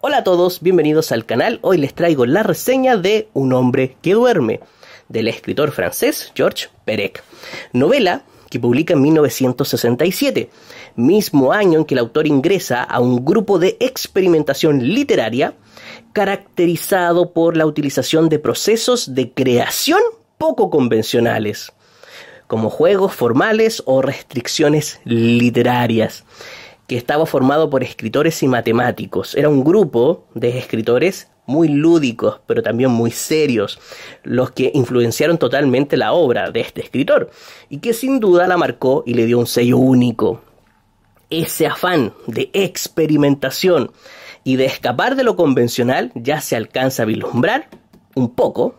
Hola a todos, bienvenidos al canal. Hoy les traigo la reseña de Un hombre que duerme, del escritor francés Georges Perec. Novela que publica en 1967, mismo año en que el autor ingresa a un grupo de experimentación literaria caracterizado por la utilización de procesos de creación poco convencionales, como juegos formales o restricciones literarias, que estaba formado por escritores y matemáticos. Era un grupo de escritores muy lúdicos, pero también muy serios, los que influenciaron totalmente la obra de este escritor, y que sin duda la marcó y le dio un sello único. Ese afán de experimentación y de escapar de lo convencional ya se alcanza a vislumbrar un poco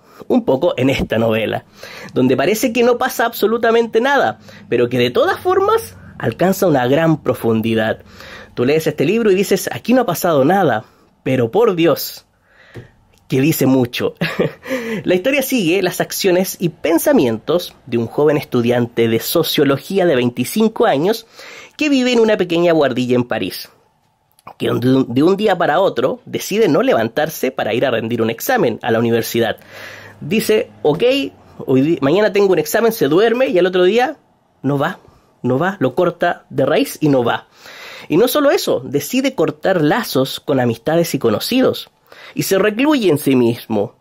en esta novela, donde parece que no pasa absolutamente nada, pero que de todas formas alcanza una gran profundidad. Tú lees este libro y dices, aquí no ha pasado nada, pero por Dios, que dice mucho. La historia sigue las acciones y pensamientos de un joven estudiante de sociología de 25 años que vive en una pequeña guardilla en París, que de un día para otro decide no levantarse para ir a rendir un examen a la universidad. Dice, ok, mañana tengo un examen, se duerme y al otro día no va, lo corta de raíz y no va. Y no solo eso, decide cortar lazos con amistades y conocidos y se recluye en sí mismo,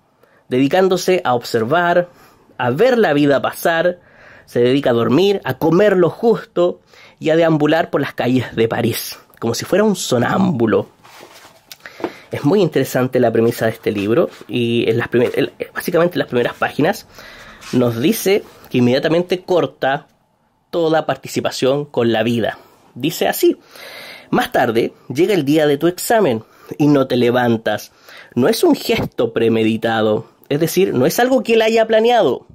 dedicándose a observar, a ver la vida pasar, se dedica a dormir, a comer lo justo y a deambular por las calles de París, como si fuera un sonámbulo. Es muy interesante la premisa de este libro y básicamente en las primeras páginas nos dice que inmediatamente corta toda participación con la vida. Dice así: más tarde llega el día de tu examen y no te levantas. No es un gesto premeditado, es decir, no es algo que él haya planeado,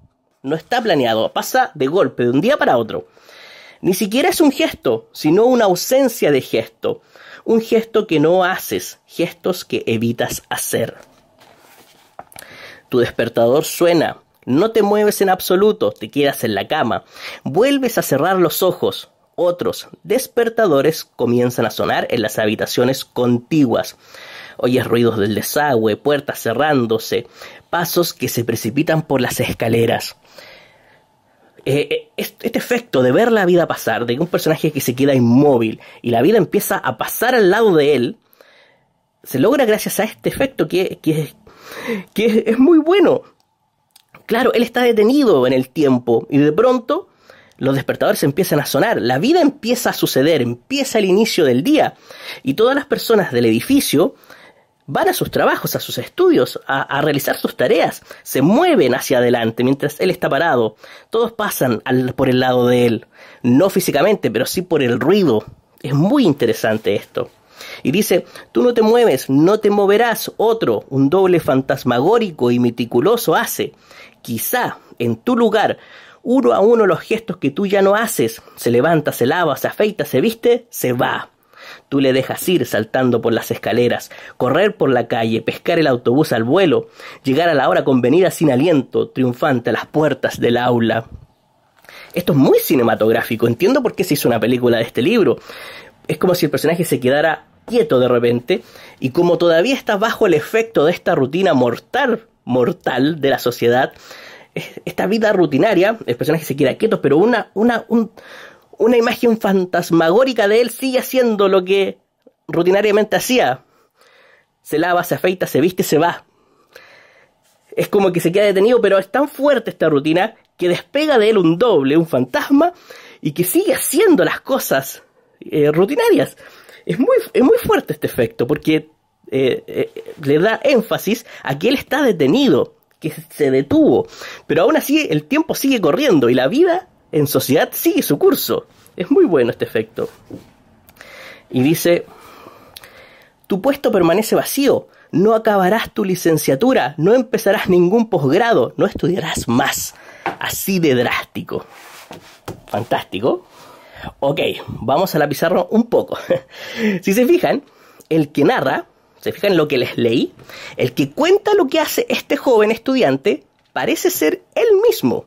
no está planeado, pasa de golpe, de un día para otro. Ni siquiera es un gesto, sino una ausencia de gesto. Un gesto que no haces, gestos que evitas hacer. Tu despertador suena, no te mueves en absoluto, te quedas en la cama. Vuelves a cerrar los ojos. Otros despertadores comienzan a sonar en las habitaciones contiguas. Oyes ruidos del desagüe, puertas cerrándose, pasos que se precipitan por las escaleras. Este efecto de ver la vida pasar, de un personaje que se queda inmóvil y la vida empieza a pasar al lado de él, se logra gracias a este efecto que es muy bueno. Claro, él está detenido en el tiempo y de pronto los despertadores empiezan a sonar, la vida empieza a suceder, empieza el inicio del día y todas las personas del edificio van a sus trabajos, a sus estudios, a realizar sus tareas, se mueven hacia adelante mientras él está parado. Todos pasan por el lado de él, no físicamente, pero sí por el ruido. Es muy interesante esto. Y dice, tú no te mueves, no te moverás. Otro, un doble fantasmagórico y meticuloso hace. Quizá en tu lugar, uno a uno los gestos que tú ya no haces. Se levanta, se lava, se afeita, se viste, se va. Tú le dejas ir saltando por las escaleras, correr por la calle, pescar el autobús al vuelo, llegar a la hora convenida sin aliento, triunfante a las puertas del aula. Esto es muy cinematográfico, entiendo por qué se hizo una película de este libro. Es como si el personaje se quedara quieto de repente, y como todavía está bajo el efecto de esta rutina mortal de la sociedad, esta vida rutinaria, el personaje se queda quieto, pero una imagen fantasmagórica de él sigue haciendo lo que rutinariamente hacía. Se lava, se afeita, se viste, se va. Es como que se queda detenido, pero es tan fuerte esta rutina que despega de él un doble, un fantasma, y que sigue haciendo las cosas rutinarias. Es muy fuerte este efecto, porque le da énfasis a que él está detenido, que se detuvo. Pero aún así el tiempo sigue corriendo y la vida en sociedad sigue su curso. Es muy bueno este efecto. Y dice, tu puesto permanece vacío, no acabarás tu licenciatura, no empezarás ningún posgrado, no estudiarás más. Así de drástico. Fantástico. Ok, vamos a la pizarra un poco. Si se fijan, el que narra, se fijan en lo que les leí, el que cuenta lo que hace este joven estudiante, parece ser él mismo.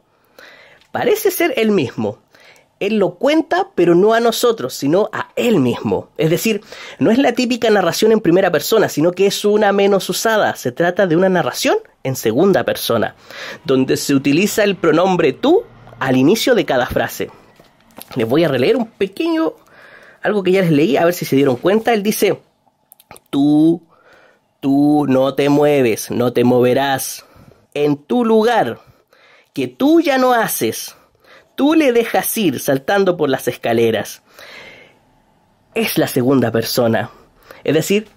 Él lo cuenta, pero no a nosotros, sino a él mismo. Es decir, no es la típica narración en primera persona, sino que es una menos usada. Se trata de una narración en segunda persona, donde se utiliza el pronombre tú al inicio de cada frase. Les voy a releer un pequeño, algo que ya les leí, a ver si se dieron cuenta. Él dice, tú no te mueves, no te moverás. En tu lugar, que tú ya no haces, tú le dejas ir saltando por las escaleras. Es la segunda persona. Es decir,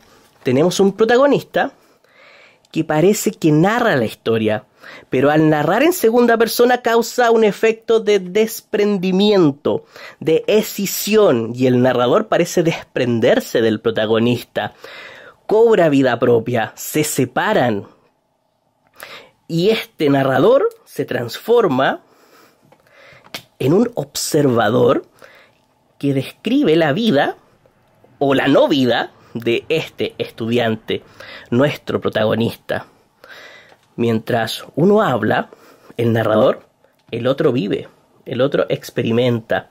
tenemos un protagonista que parece que narra la historia, pero al narrar en segunda persona causa un efecto de desprendimiento, de escisión, y el narrador parece desprenderse del protagonista. Cobra vida propia, se separan. Y este narrador se transforma en un observador que describe la vida o la no vida de este estudiante, nuestro protagonista. Mientras uno habla, el narrador, el otro vive, el otro experimenta,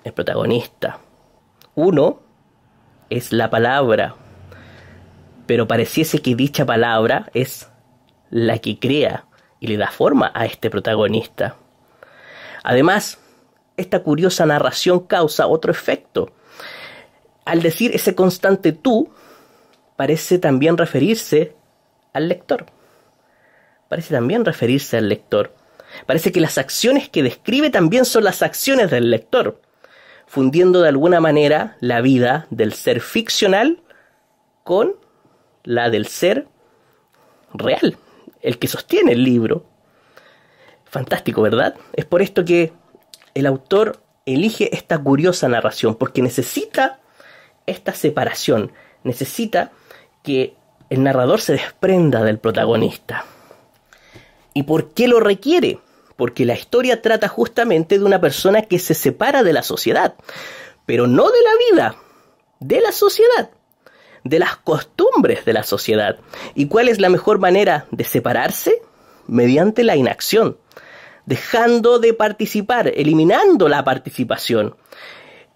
el protagonista. Uno es la palabra, pero pareciese que dicha palabra es la que crea y le da forma a este protagonista. Además, esta curiosa narración causa otro efecto. Al decir ese constante tú, parece también referirse al lector. Parece que las acciones que describe también son las acciones del lector, fundiendo de alguna manera la vida del ser ficcional con la del ser real, el que sostiene el libro. Fantástico, ¿verdad? Es por esto que el autor elige esta curiosa narración, porque necesita esta separación, necesita que el narrador se desprenda del protagonista. ¿Y por qué lo requiere? Porque la historia trata justamente de una persona que se separa de la sociedad, pero no de la vida, de la sociedad, de las costumbres de la sociedad. ¿Y cuál es la mejor manera de separarse? Mediante la inacción, dejando de participar, eliminando la participación,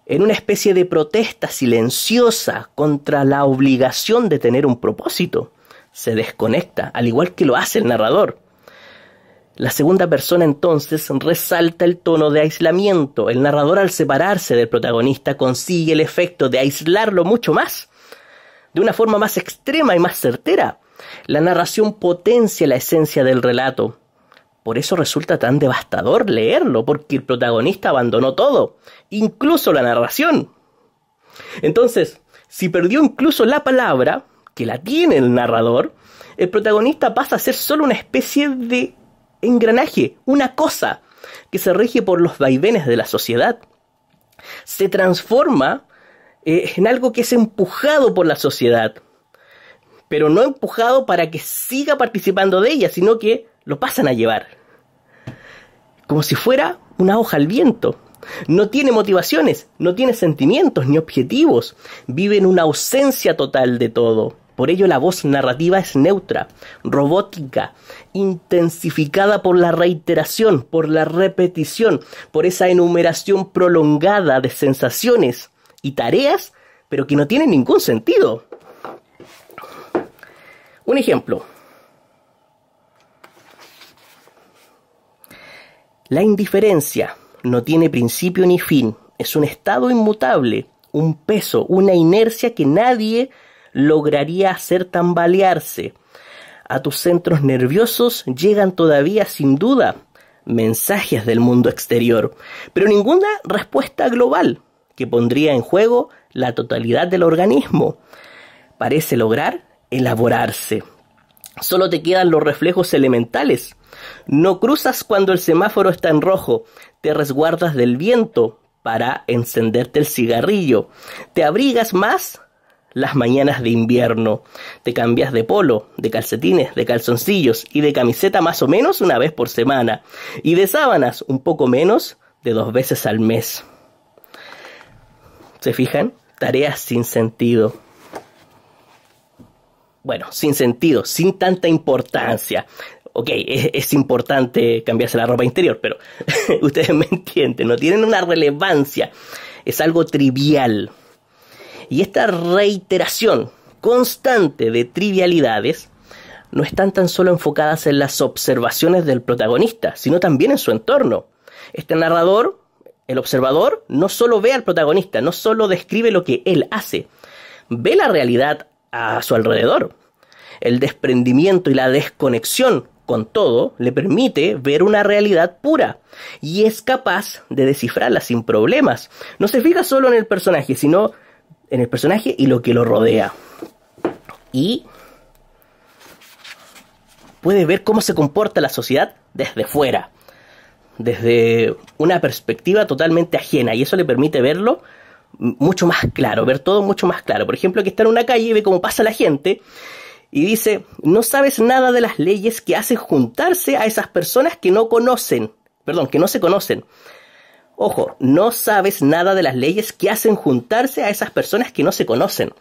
en una especie de protesta silenciosa contra la obligación de tener un propósito. Se desconecta, al igual que lo hace el narrador. La segunda persona entonces resalta el tono de aislamiento. El narrador, al separarse del protagonista, consigue el efecto de aislarlo mucho más, de una forma más extrema y más certera. La narración potencia la esencia del relato. Por eso resulta tan devastador leerlo, porque el protagonista abandonó todo, incluso la narración. Entonces, si perdió incluso la palabra, que la tiene el narrador, el protagonista pasa a ser solo una especie de engranaje, una cosa que se rige por los vaivenes de la sociedad. Se transforma en algo que es empujado por la sociedad, pero no empujado para que siga participando de ella, sino que lo pasan a llevar, como si fuera una hoja al viento. No tiene motivaciones, no tiene sentimientos ni objetivos, vive en una ausencia total de todo. Por ello la voz narrativa es neutra, robótica, intensificada por la reiteración, por la repetición, por esa enumeración prolongada de sensaciones y tareas, pero que no tienen ningún sentido. Un ejemplo. La indiferencia no tiene principio ni fin, es un estado inmutable, un peso, una inercia que nadie lograría hacer tambalearse. A tus centros nerviosos llegan todavía sin duda mensajes del mundo exterior, pero ninguna respuesta global que pondría en juego la totalidad del organismo parece lograr elaborarse. Solo te quedan los reflejos elementales. No cruzas cuando el semáforo está en rojo, te resguardas del viento para encenderte el cigarrillo, te abrigas más las mañanas de invierno, te cambias de polo, de calcetines, de calzoncillos y de camiseta más o menos una vez por semana, y de sábanas un poco menos de 2 veces al mes. ¿Se fijan? Tareas sin sentido. Bueno, sin sentido, sin tanta importancia. Ok, es importante cambiarse la ropa interior, pero ustedes me entienden, no tienen una relevancia, es algo trivial. Y esta reiteración constante de trivialidades no están tan solo enfocadas en las observaciones del protagonista, sino también en su entorno. Este narrador, el observador, no solo ve al protagonista, no solo describe lo que él hace, ve la realidad a su alrededor. El desprendimiento y la desconexión con todo le permite ver una realidad pura y es capaz de descifrarla sin problemas. No se fija solo en el personaje, sino en el personaje y lo que lo rodea. Y puede ver cómo se comporta la sociedad desde fuera, desde una perspectiva totalmente ajena, y eso le permite verlo mucho más claro, ver todo mucho más claro. Por ejemplo, que está en una calle y ve cómo pasa la gente y dice, no sabes nada de las leyes que hacen juntarse a esas personas que no se conocen. Ojo, no sabes nada de las leyes que hacen juntarse a esas personas que no se conocen.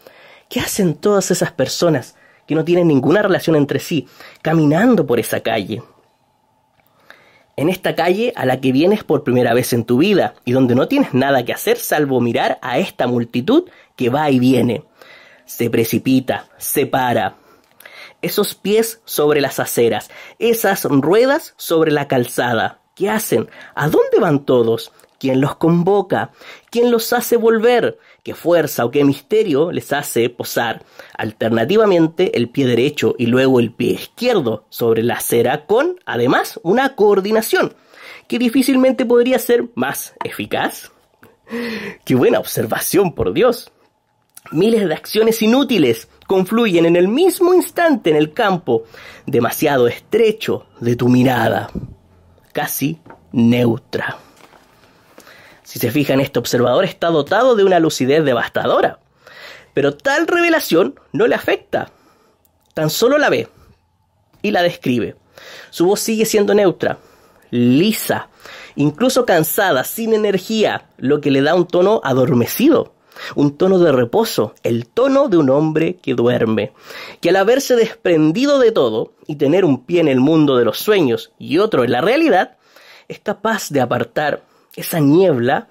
¿Qué hacen todas esas personas que no tienen ninguna relación entre sí, caminando por esa calle? En esta calle a la que vienes por primera vez en tu vida y donde no tienes nada que hacer salvo mirar a esta multitud que va y viene. Se precipita, se para. Esos pies sobre las aceras, esas ruedas sobre la calzada. ¿Qué hacen? ¿A dónde van todos? ¿Quién los convoca? ¿Quién los hace volver? ¿Qué fuerza o qué misterio les hace posar alternativamente el pie derecho y luego el pie izquierdo sobre la acera con, además, una coordinación que difícilmente podría ser más eficaz? ¡Qué buena observación, por Dios! Miles de acciones inútiles confluyen en el mismo instante en el campo demasiado estrecho de tu mirada, casi neutra. Si se fijan, este observador está dotado de una lucidez devastadora, pero tal revelación no le afecta, tan solo la ve y la describe. Su voz sigue siendo neutra, lisa, incluso cansada, sin energía, lo que le da un tono adormecido. Un tono de reposo, el tono de un hombre que duerme, que al haberse desprendido de todo y tener un pie en el mundo de los sueños y otro en la realidad, es capaz de apartar esa niebla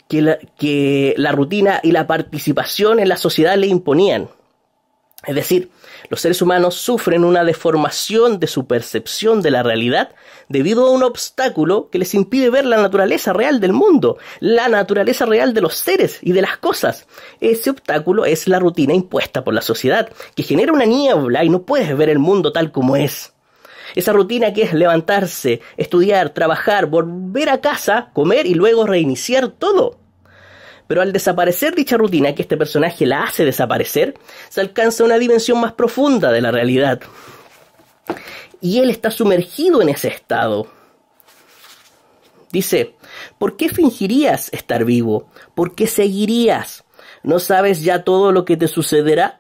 que la rutina y la participación en la sociedad le imponían. Es decir, los seres humanos sufren una deformación de su percepción de la realidad debido a un obstáculo que les impide ver la naturaleza real del mundo, la naturaleza real de los seres y de las cosas. Ese obstáculo es la rutina impuesta por la sociedad, que genera una niebla y no puedes ver el mundo tal como es. Esa rutina que es levantarse, estudiar, trabajar, volver a casa, comer y luego reiniciar todo. Pero al desaparecer dicha rutina, que este personaje la hace desaparecer, se alcanza una dimensión más profunda de la realidad. Y él está sumergido en ese estado. Dice, ¿por qué fingirías estar vivo? ¿Por qué seguirías? ¿No sabes ya todo lo que te sucederá?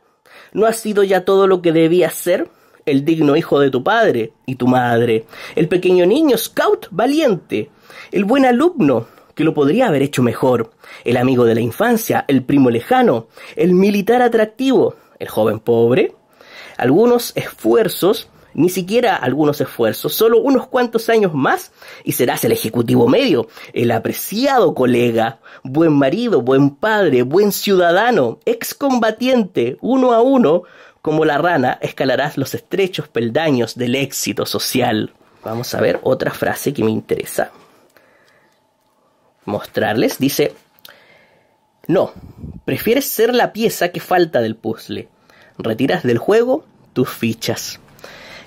¿No has sido ya todo lo que debías ser? El digno hijo de tu padre y tu madre, el pequeño niño scout valiente, el buen alumno, que lo podría haber hecho mejor, el amigo de la infancia, el primo lejano, el militar atractivo, el joven pobre. Algunos esfuerzos, ni siquiera algunos esfuerzos, solo unos cuantos años más y serás el ejecutivo medio, el apreciado colega, buen marido, buen padre, buen ciudadano, excombatiente, uno a uno, como la rana escalarás los estrechos peldaños del éxito social. Vamos a ver otra frase que me interesa mostrarles. Dice, no, prefieres ser la pieza que falta del puzzle. Retiras del juego tus fichas.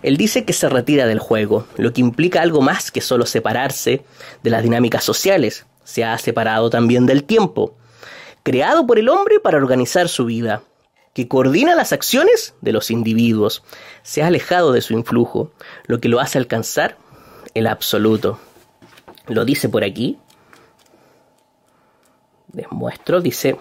Él dice que se retira del juego, lo que implica algo más que solo separarse de las dinámicas sociales. Se ha separado también del tiempo, creado por el hombre para organizar su vida, que coordina las acciones de los individuos. Se ha alejado de su influjo, lo que lo hace alcanzar el absoluto. Lo dice por aquí. Les muestro, dice,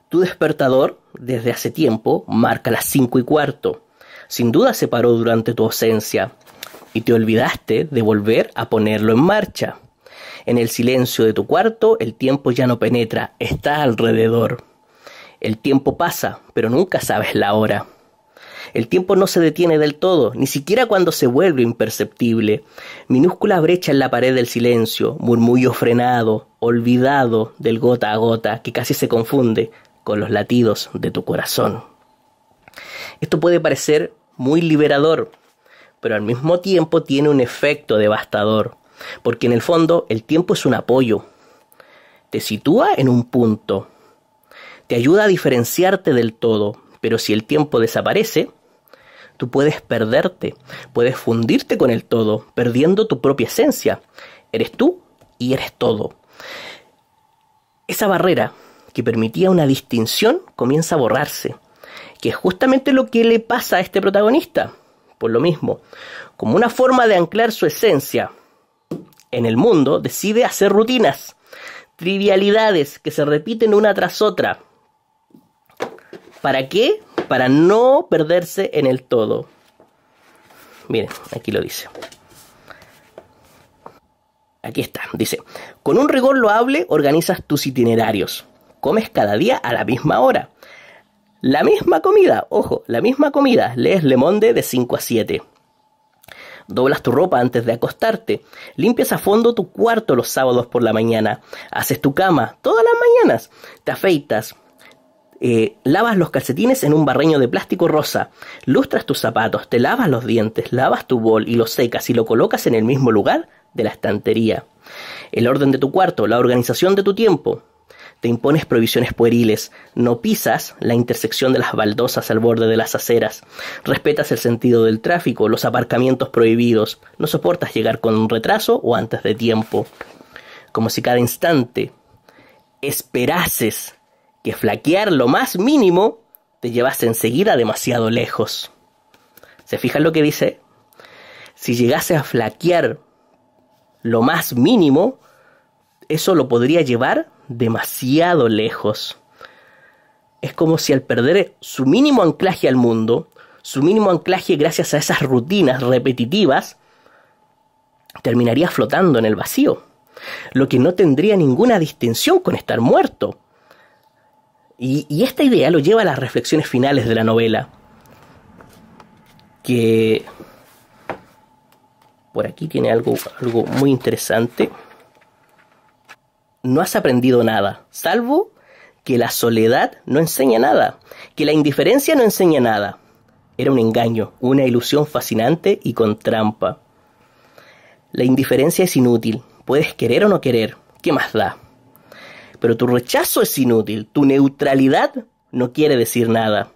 tu despertador desde hace tiempo marca las 5:15. Sin duda se paró durante tu ausencia y te olvidaste de volver a ponerlo en marcha. En el silencio de tu cuarto el tiempo ya no penetra, está alrededor. El tiempo pasa, pero nunca sabes la hora. El tiempo no se detiene del todo, ni siquiera cuando se vuelve imperceptible. Minúscula brecha en la pared del silencio, murmullo frenado, olvidado del gota a gota, que casi se confunde con los latidos de tu corazón. Esto puede parecer muy liberador, pero al mismo tiempo tiene un efecto devastador, porque en el fondo el tiempo es un apoyo. Te sitúa en un punto, te ayuda a diferenciarte del todo, pero si el tiempo desaparece, tú puedes perderte, puedes fundirte con el todo, perdiendo tu propia esencia. Eres tú y eres todo. Esa barrera que permitía una distinción comienza a borrarse, que es justamente lo que le pasa a este protagonista. Por lo mismo, como una forma de anclar su esencia en el mundo, decide hacer rutinas, trivialidades que se repiten una tras otra. ¿Para qué? Para no perderse en el todo. Miren, aquí lo dice. Aquí está, dice: con un rigor loable organizas tus itinerarios. Comes cada día a la misma hora. La misma comida, ojo, la misma comida. Lees Le Monde de 5 a 7. Doblas tu ropa antes de acostarte. Limpias a fondo tu cuarto los sábados por la mañana. Haces tu cama todas las mañanas. Te afeitas. Lavas los calcetines en un barreño de plástico rosa. Lustras tus zapatos. Te lavas los dientes. Lavas tu bol y lo secas y lo colocas en el mismo lugar de la estantería. El orden de tu cuarto, la organización de tu tiempo. Te impones prohibiciones pueriles, no pisas la intersección de las baldosas al borde de las aceras, respetas el sentido del tráfico, los aparcamientos prohibidos, no soportas llegar con un retraso o antes de tiempo. Como si cada instante esperases que flaquear lo más mínimo te llevase enseguida demasiado lejos. ¿Se fijan lo que dice? Si llegase a flaquear lo más mínimo, eso lo podría llevar demasiado lejos. Es como si al perder su mínimo anclaje al mundo, su mínimo anclaje gracias a esas rutinas repetitivas, terminaría flotando en el vacío, lo que no tendría ninguna distinción con estar muerto. Y esta idea lo lleva a las reflexiones finales de la novela, que por aquí tiene algo muy interesante. No has aprendido nada, salvo que la soledad no enseña nada, que la indiferencia no enseña nada. Era un engaño, una ilusión fascinante y con trampa. La indiferencia es inútil, puedes querer o no querer, ¿qué más da? Pero tu rechazo es inútil, tu neutralidad no quiere decir nada,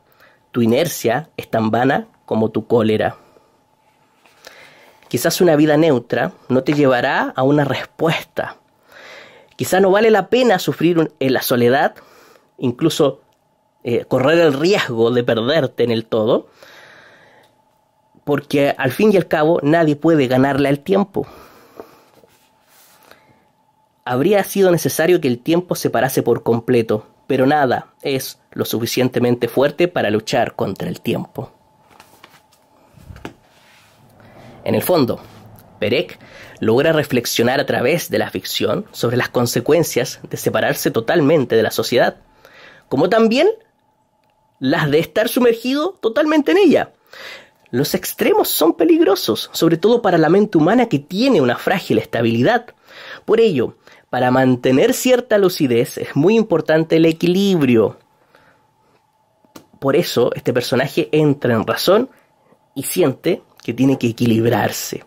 tu inercia es tan vana como tu cólera. Quizás una vida neutra no te llevará a una respuesta. Quizá no vale la pena sufrir en la soledad, incluso correr el riesgo de perderte en el todo, porque al fin y al cabo nadie puede ganarle al tiempo. Habría sido necesario que el tiempo se parase por completo, pero nada es lo suficientemente fuerte para luchar contra el tiempo. En el fondo, Perec logra reflexionar a través de la ficción sobre las consecuencias de separarse totalmente de la sociedad, como también las de estar sumergido totalmente en ella. Los extremos son peligrosos, sobre todo para la mente humana que tiene una frágil estabilidad. Por ello, para mantener cierta lucidez es muy importante el equilibrio. Por eso, este personaje entra en razón y siente que tiene que equilibrarse.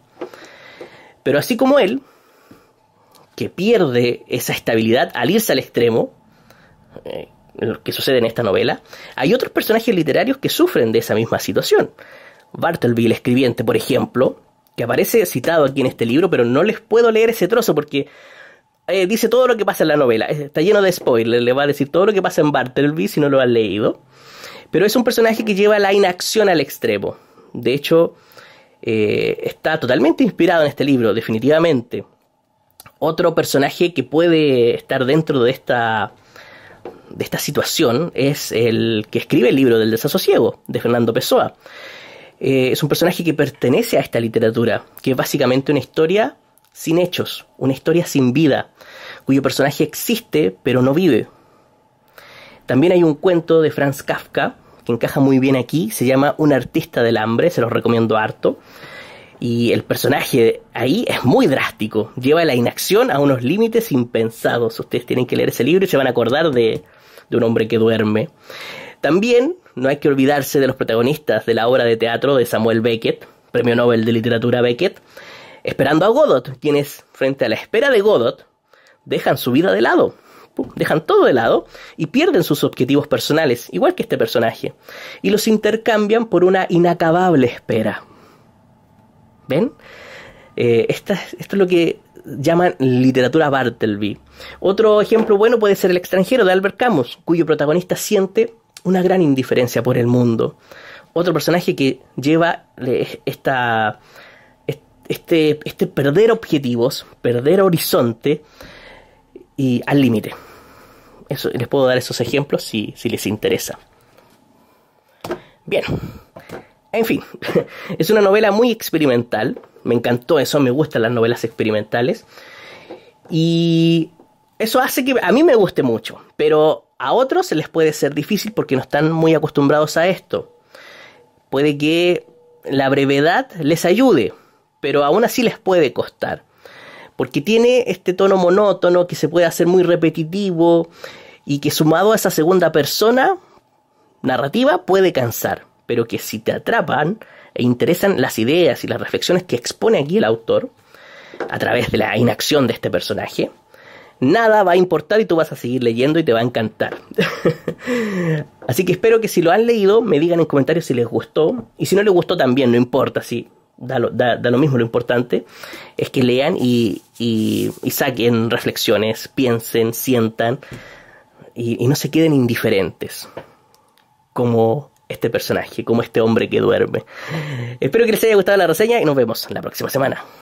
Pero así como él, que pierde esa estabilidad al irse al extremo, lo que sucede en esta novela, hay otros personajes literarios que sufren de esa misma situación. Bartleby, el escribiente, por ejemplo, que aparece citado aquí en este libro, pero no les puedo leer ese trozo porque dice todo lo que pasa en la novela. Está lleno de spoilers, le va a decir todo lo que pasa en Bartleby si no lo han leído. Pero es un personaje que lleva la inacción al extremo. De hecho, está totalmente inspirado en este libro, definitivamente. Otro personaje que puede estar dentro de esta situación es el que escribe el libro del desasosiego, de Fernando Pessoa. Es un personaje que pertenece a esta literatura, que es básicamente una historia sin hechos, una historia sin vida, cuyo personaje existe pero no vive. También hay un cuento de Franz Kafka, que encaja muy bien aquí, se llama Un artista del hambre, se los recomiendo harto. Y el personaje ahí es muy drástico, lleva la inacción a unos límites impensados. Ustedes tienen que leer ese libro y se van a acordar de un hombre que duerme. También no hay que olvidarse de los protagonistas de la obra de teatro de Samuel Beckett, Premio Nobel de Literatura Beckett, esperando a Godot, quienes frente a la espera de Godot dejan su vida de lado, dejan todo de lado y pierden sus objetivos personales, igual que este personaje, y los intercambian por una inacabable espera. ¿Ven? Esto es lo que llaman literatura Bartleby. Otro ejemplo bueno puede ser El extranjero de Albert Camus, cuyo protagonista siente una gran indiferencia por el mundo. Otro personaje que lleva este perder objetivos, perder horizonte y al límite. Eso, les puedo dar esos ejemplos si les interesa. Bien. En fin, es una novela muy experimental. Me encantó eso, me gustan las novelas experimentales. Y eso hace que a mí me guste mucho. Pero a otros les puede ser difícil porque no están muy acostumbrados a esto. Puede que la brevedad les ayude, pero aún así les puede costar. Porque tiene este tono monótono que se puede hacer muy repetitivo y que sumado a esa segunda persona narrativa puede cansar. Pero que si te atrapan e interesan las ideas y las reflexiones que expone aquí el autor, a través de la inacción de este personaje, nada va a importar y tú vas a seguir leyendo y te va a encantar. Así que espero que si lo han leído me digan en comentarios si les gustó, y si no les gustó también, no importa, sí, da lo mismo. Lo importante es que lean y saquen reflexiones, piensen, sientan y no se queden indiferentes como este personaje, como este hombre que duerme. Espero que les haya gustado la reseña y nos vemos la próxima semana.